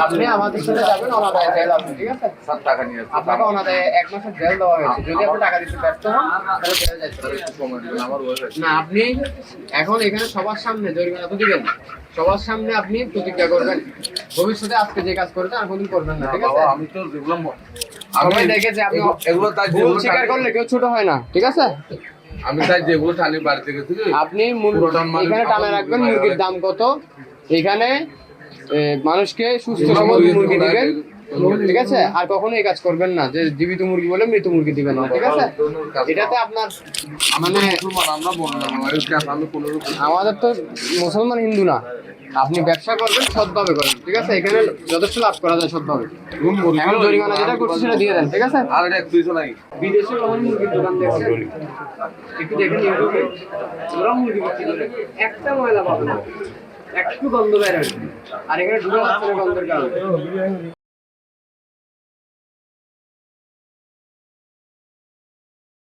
আপনি আমাদের সাথে যাবেন, অনাদায়ে জেল আছে, ঠিক আছে? 7 টাকা নিয়ে আসছে। আপনাকে অনাদায়ে 1 মাসের জেল দেওয়া হয়েছে। যদি আপনি টাকা দিতে ব্যর্থ হন তাহলে জেলে যেতে পারেন। আমার বয়স না, আপনি এখন এখানে সবার সামনে জরিমানা তো দিবেন, সবার সামনে আপনি প্রতিজ্ঞা করবেন ভবিষ্যতে আজকে যে কাজ করেছেন আর কোনদিন করবেন না, ঠিক আছে? আমি তো যেগুলো সবাই দেখে যে আপনি এগুলো তাই ভুল স্বীকার করলে কেউ ছোট হয় না, ঠিক আছে? আমি তাই যেগুলো টানি বাড়িতে গেছি আপনি এখানে টানা রাখবেন মুরগির দাম কত, এখানে মানুষকে সুস্থ সবল মুরগি দিবেন, ঠিক আছে? আর কখনো এই কাজ করবেন না যে জীবিত মুরগি বলে মৃত মুরগি দিবেন না, ঠিক আছে? এটাতে আপনার মানে আমরা বললাম আমাদের তো মুসলমান হিন্দু না, আপনি ব্যবসা করবেন সৎভাবে করেন, ঠিক আছে? এখানে যথেষ্ট লাভ করা যায় সৎভাবে। এখন জরিমানা যেটা করছে সেটা দিয়ে দেন, ঠিক আছে? আর এটা 200 নাই। বিদেশে কখন মুরগির দোকান দেখছেন? একটু দেখেন ইউটিউবে, ওরা মুরগি বিক্রি করে, একটা ময়লা পাবে না, একটু গন্ধ বের হয়, আর এখানে ঢুকে যাচ্ছে না গন্ধের কারণে।